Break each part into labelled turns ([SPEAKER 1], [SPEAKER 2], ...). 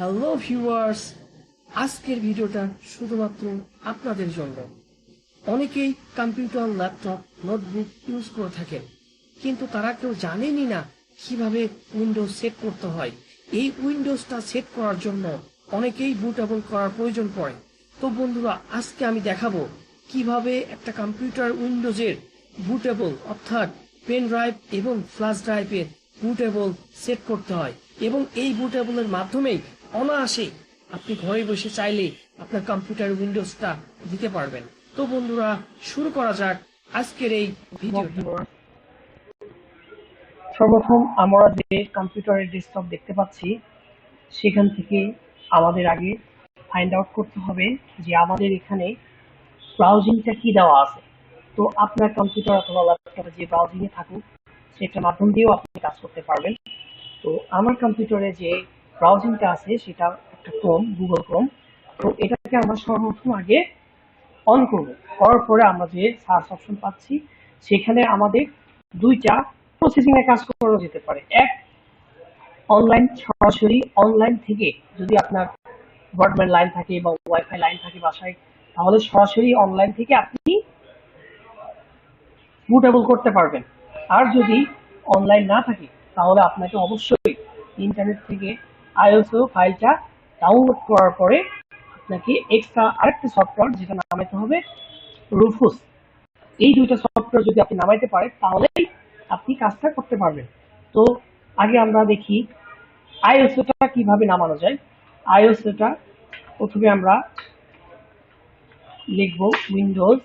[SPEAKER 1] Hello viewers, আজকের ভিডিওটা শুধুমাত্র আপনাদের জন্য। অনেকেই কম্পিউটার, ল্যাপটপ, নোটবুক ইউজ করে থাকেন, কিন্তু তারা কেউ জানেনই না কিভাবে উইন্ডোজ সেট করতে হয়। এই উইন্ডোজটা সেট করার জন্য অনেকেই বুটেবল করার প্রয়োজন পড়ে। তো বন্ধুরা, আজকে আমি দেখাবো কিভাবে একটা কম্পিউটার উইন্ডোজের বুটেবল অর্থাৎ পেন ড্রাইভ এবং ফ্ল্যাশ ড্রাইভের বুটেবল সেট করতে হয়, এবং এই বুটেবলের মাধ্যমেই অনায়াসে আপনি ঘরে বসে চাইলে আপনার কম্পিউটার উইন্ডোজটা দিতে পারবেন। তো বন্ধুরা, শুরু করা যাক আজকের এই ভিডিওটা। সর্বপ্রথম আমরা যে কম্পিউটারের ডেস্কটপ দেখতে পাচ্ছি, সেখান থেকে আমাদের আগে ফাইন্ড আউট করতে হবে যে আমাদের এখানে ব্রাউজিংটা কি দেওয়া আছে। তো আপনার কম্পিউটার অথবা ল্যাপটপে যে ব্রাউজিং এ থাকুক, সেটার মাধ্যম দিয়েও আপনি কাজ করতে পারবেন। তো আমার কম্পিউটারে যে ব্রাউজিংটা আছে সেটা একটা ক্রোম, গুগল ক্রোম। তো এটাকে আমরা সর্বপ্রথম আগে অন করব। করার পরে আমরা যে সার্চ অপশন পাচ্ছি, সেখানে আমাদের দুইটা প্রসেসিং এ কাজ করা যেতে পারে। এক, অনলাইন, সরাসরি অনলাইন থেকে যদি আপনার ব্রডব্যান্ড লাইন থাকে বা ওয়াইফাই লাইন থাকে বাসায়, তাহলে সরাসরি অনলাইন থেকে আপনি বুটেবল করতে পারবেন। আর যদি অনলাইন না থাকে, তাহলে আপনাকে অবশ্যই ইন্টারনেট থেকে আইএসও ফাইলটা ডাউনলোড করার পরে আপনাকে এক্সট্রা আরেকটা সফটওয়্যার যেটা নামাতে হবে, রুফুস। এই দুইটা সফটওয়্যার যদি আপনি নামাইতে পারেন, তাহলেই আপনি কাজটা করতে পারবেন। তো আগে আমরা দেখি আইএসওটা কিভাবে নামানো যায়। আইএসওটা প্রথমে আমরা লিখব Windows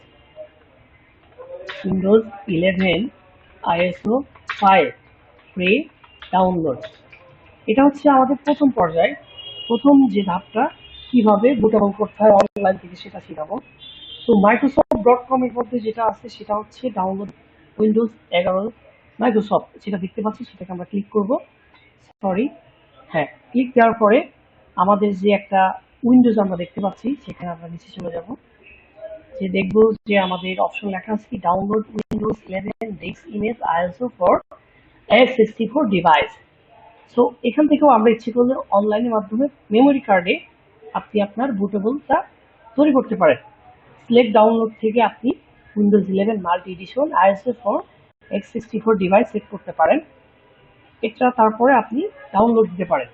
[SPEAKER 1] 11 ISO file free download. এটা হচ্ছে আমাদের প্রথম পর্যায়ে, প্রথম যে ধাপটা কিভাবে বুটেবল করতে হয় অনলাইন থেকে সেটা শেখাবো। তো মাইক্রোসফট.কম এর মধ্যে যেটা আছে সেটা হচ্ছে ডাউনলোড উইন্ডোজ 11 মাইক্রোসফট, যেটা দেখতে পাচ্ছি সেটাকে আমরা ক্লিক করব। সরি, হ্যাঁ, ক্লিক দেওয়ার পরে আমাদের যে একটা উইন্ডোজ আমরা দেখতে পাচ্ছি, সেখানে আমরা নিচে চলে যাব। যে দেখবো যে আমাদের অপশন লেখা আছে কি, download Windows 11 desk image ISO for x64 device. So এখান থেকেও আমরা ইচ্ছে করলে অনলাইনের মাধ্যমে মেমোরি কার্ডে আপনি আপনার বুটেবলটা তৈরি করতে পারেন। সিলেক্ট ডাউনলোড থেকে আপনি Windows 11 multi edition ISO for x64 device set করতে পারেন। এটা তারপরে আপনি ডাউনলোড দিতে পারেন।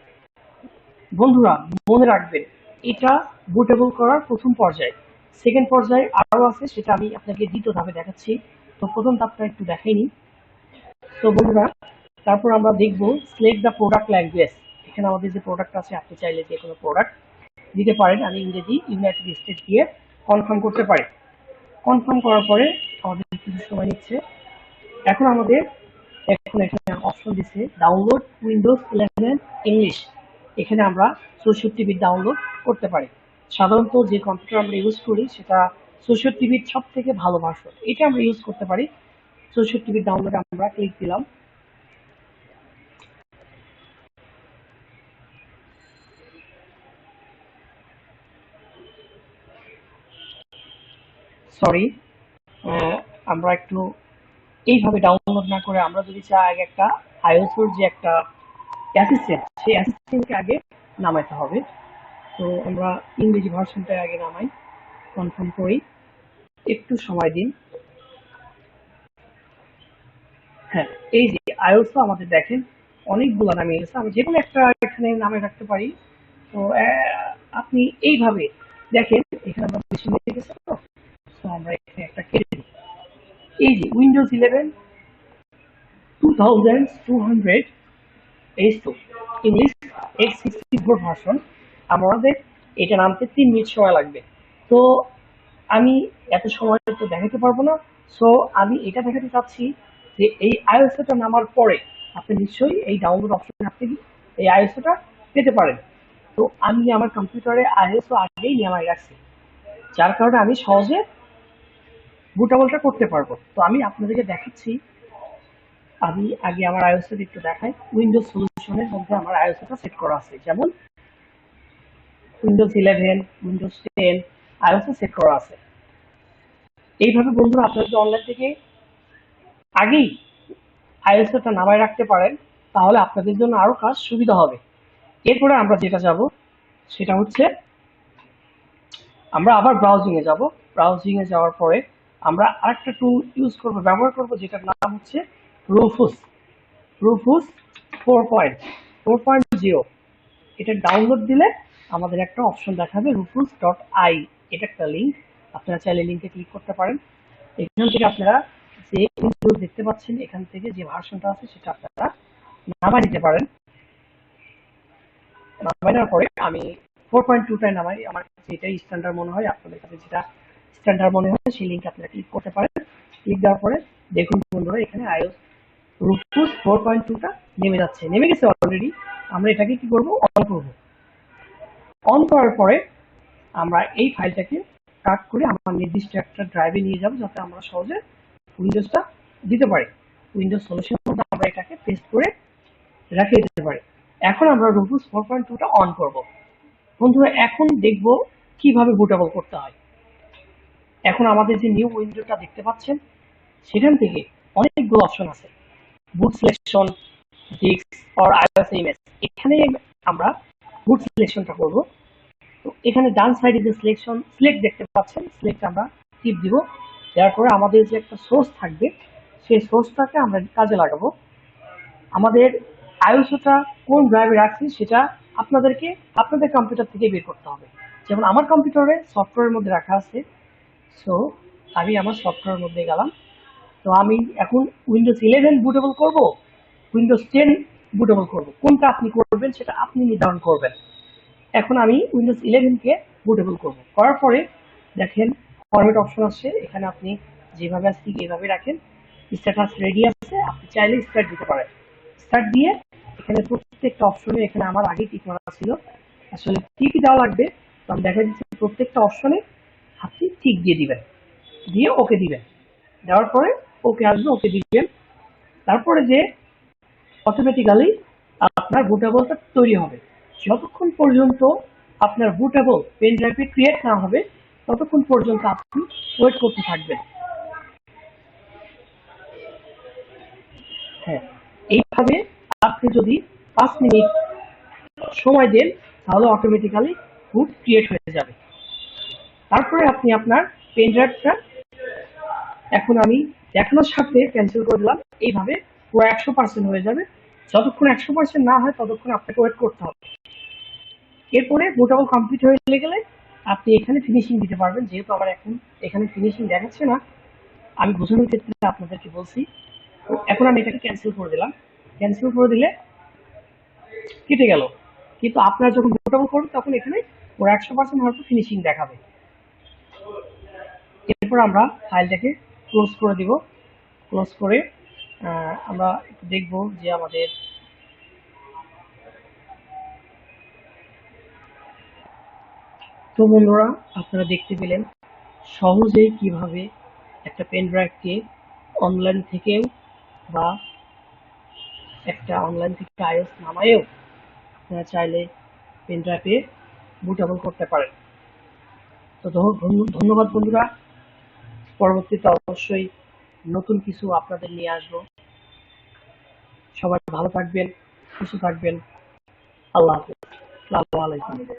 [SPEAKER 1] বন্ধুরা, মনে রাখবেন, এটা বুটেবল করার প্রথম পর্যায়ে। সেকেন্ড পর্যায়ে আরো আছে, সেটা আমি আপনাকে দ্বিতীয় ধাপে দেখাচ্ছি। তো প্রথম ধাপটা একটু দেখাইনি। তো বন্ধুরা, তারপর আমরা দেখব সিলেক্ট দ্য প্রোডাক্ট ল্যাঙ্গুয়েজ। এখানে আমাদের যে প্রোডাক্ট আছে, আপনি চাইলে যে কোনো প্রোডাক্ট দিতে পারেন। আমি ইংরেজি ইউনাইটেড স্টেট দিয়ে কনফার্ম করতে পারি। কনফার্ম করার পরে আমাদের কিছু সময় নিচ্ছে। এখন এখানে অপশন দিচ্ছে ডাউনলোড উইন্ডোজ 11 ইংলিশ। এখানে আমরা 64 বিট ডাউনলোড করতে পারি। সাধারণত যে কম্পিউটার আমরা ইউজ করি সেটা 64 বিট সব থেকে ভালো ভার্সন, এটা আমরা ইউজ করতে পারি। 64 বিট ডাউনলোড আমরা ক্লিক দিলাম। সরি, আমরা একটু এইভাবে ডাউনলোড না করে আমরা যদি চাই আগে একটা আইওসোর যে একটা অ্যাসিস্ট্যান্ট, সেই অ্যাসিস্ট্যান্টকে আগে নামাইতে হবে। তো আমরা ইংরেজি ভার্সনটা আগে নামাই, কনফার্ম করি, একটু সময় দিন। হ্যাঁ, এই যে আইওসো আমাদের দেখেন অনেকগুলো নামিয়ে গেছে। আমি যে কোনো একটা এখানে নামে রাখতে পারি। তো আপনি এইভাবে দেখেন, এখানে আমরা বেশি নিয়ে গেছে, তো আমরা এখানে একটা কেটে দিই। এই যে উইন্ডোজ 11 2200 এইচ2 ইংলিশ x64 ভার্সন, আমাদের এটা নামতে 3 মিনিট সময় লাগবে। তো আমি এত সময় তো দেখাতে পারবো না। সো আমি এটা দেখাতে চাচ্ছি যে এই আইওএসটা নামার পরে আপনি নিশ্চয়ই এই ডাউনলোড অপশনে আপনি এই আইওএসটা পেতে পারেন। তো আমি আমার কম্পিউটারে আইওএসও আগেই নামাই রাখছি, যার কারণে আমি সহজে বুটেবলটা করতে পারবো। তো আমি আপনাদেরকে দেখাচ্ছি। আমি আগে আমার আইওএসটা একটু দেখাই। উইন্ডোজ সলিউশনের মধ্যে আমার আইওএসটা সেট করা আছে, যেমন উইন্ডোজ 11, উইন্ডোজ 10 আইওএসও সেট করা আছে। এইভাবে বন্ধুরা, আপনারা যদি অনলাইন থেকে আগেই আইওএসটা নামায় রাখতে পারেন, তাহলে আপনাদের জন্য আরো কাজ সুবিধা হবে। এরপরে আমরা যেটা যাব, সেটা হচ্ছে আমরা আবার ব্রাউজিং এ যাব। ব্রাউজিং এ যাওয়ার পরে আমরা আরেকটা টুল ব্যবহার করব, যেটার নাম হচ্ছে রুফুস। রুফুস 4.0। এটা ডাউনলোড দিলে আমাদের একটা অপশন দেখাবে rufus.ai। এটা একটা লিঙ্ক, আপনারা চাইলে লিঙ্কে ক্লিক করতে পারেন। এখান থেকে আপনারা যে উইন্ডোজ দেখতে পাচ্ছেন, এখান থেকে যে ভার্সনটা আছে সেটা আপনারা নামায় নিতে পারেন। নামানোর পরে আমি 4.2টায় নামাই, আমার কাছে এটাই স্ট্যান্ডার্ড মনে হয়। আপনাদের কাছে যেটা স্ট্যান্ডার্ড মনে হয় সেই লিঙ্কে আপনারা ক্লিক করতে পারেন। ক্লিক দেওয়ার পরে দেখুন বন্ধুরা, এখানে iOS রুফুস 4.2টা নেমে গেছে অলরেডি। আমরা এটাকে কি করব, অন করব। অন করার পরে আমরা এই ফাইলটাকে কাট করে আমার নির্দিষ্ট একটা ড্রাইভে নিয়ে যাব, যাতে আমরা সহজে উইন্ডোজটা দিতে পারি। উইন্ডোজ সলিউশনের মধ্যে আমরা এটাকে পেস্ট করে রেখে দিতে পারি। এখন আমরা রুফুস 4.2টা অন করব। বন্ধুরা, এখন দেখব কিভাবে বুটেবল করতে হয়। এখন আমাদের যে নিউ উইন্ডোটা দেখতে পাচ্ছেন, সেখান থেকে অনেকগুলো অপশন আছে। Boot selection, disk or iOS image. এখানে আমরা বুট সিলেকশনটা করব। তো এখানে ডান সাইডে যে সিলেক্ট দেখতে পাচ্ছেন, সিলেক্ট আমরা টিপ দিব। দেওয়ার পরে আমাদের যে একটা সোর্স থাকবে, সেই সোর্সটাকে আমরা কাজে লাগাবো। আমাদের আইওসটা কোন ড্রাইভে রাখছি সেটা আপনাদেরকে আপনাদের কম্পিউটার থেকে বের করতে হবে। যেমন আমার কম্পিউটারে সফটওয়্যারের মধ্যে রাখা আছে। সো আমি আমার সফটওয়্যারের মধ্যে গেলাম। তো আমি এখন উইন্ডোজ 11 বুটেবল করব, উইন্ডোজ 10 বুটেবল করব, কোনটা আপনি করবেন সেটা আপনি নির্ধারণ করবেন। এখন আমি উইন্ডোজ 11কে বুটেবল করব। করার পরে দেখেন ফরম্যাট অপশন আসছে, এখানে আপনি যেভাবে আছে ঠিক এইভাবে রাখেন। স্ট্যাটাস রেডি আছে, আপনি চাইলে স্টার্ট দিতে পারেন। স্টার্ট দিয়ে এখানে প্রত্যেকটা অপশনে, এখানে আমার আগে টিক মারা ছিল, আসলে টিক দেওয়া লাগবে। তো আমি দেখা দিচ্ছি প্রত্যেকটা অপশনে আপনি টিক দিয়ে দিবেন, দিয়ে ওকে দিবেন। দেওয়ার পরে ওকে আসবে, ওকে দিবেন। তারপরে যে অটোমেটিক্যালি আপনার বুটেবলটা তৈরি হবে। যতক্ষণ পর্যন্ত আপনার বুটেবল পেন ড্রাইভে ক্রিয়েট না হবে, ততক্ষণ পর্যন্ত আপনি ওয়েট করতে থাকবেন। হ্যাঁ, এইভাবে আপনি যদি 5 মিনিট সময় দেন, তাহলে অটোমেটিক্যালি বুট ক্রিয়েট হয়ে যাবে। তারপরে আপনি আপনার পেন ড্রাইভটা, এখন আমি দেখানোর স্বার্থে ক্যান্সেল করে দিলাম। এইভাবে পুরো 100% হয়ে যাবে। যতক্ষণ 100% না হয়, ততক্ষণ আপনাকে ওয়েট করতে হবে। এরপরে বুটেবল কমপ্লিট হয়ে গেলে আপনি এখানে ফিনিশিং দিতে পারবেন। যেহেতু আমার এখন এখানে ফিনিশিং দেখাচ্ছে না, আমি বোঝানোর ক্ষেত্রে আপনাদেরকে বলছি। এখন আমি এটাকে ক্যান্সেল করে দিলাম। ক্যান্সেল করে দিলে কেটে গেল, কিন্তু আপনারা যখন বুটেবল করবেন তখন এখানে ওরা 100% হয়তো ফিনিশিং দেখাবে। এরপর আমরা ফাইলটাকে ক্লোজ করে দিব। ক্লোজ করে আমরা দেখব যে আমাদের তো বন্ধুরা, আপনারা দেখতে পেলেন সহজেই কিভাবে একটা পেন ড্রাইভকে অনলাইন থেকেও বা একটা অনলাইন থেকে আইওএস নামায়েও আপনারা চাইলে পেন ড্রাইভে বুটেবল করতে পারেন। তো ধন্যবাদ বন্ধুরা। পরবর্তীতে অবশ্যই নতুন কিছু আপনাদের নিয়ে আসবো। সবাই ভালো থাকবেন, সুস্থ থাকবেন। আল্লাহ হাফেজ। আসসালামু আলাইকুম।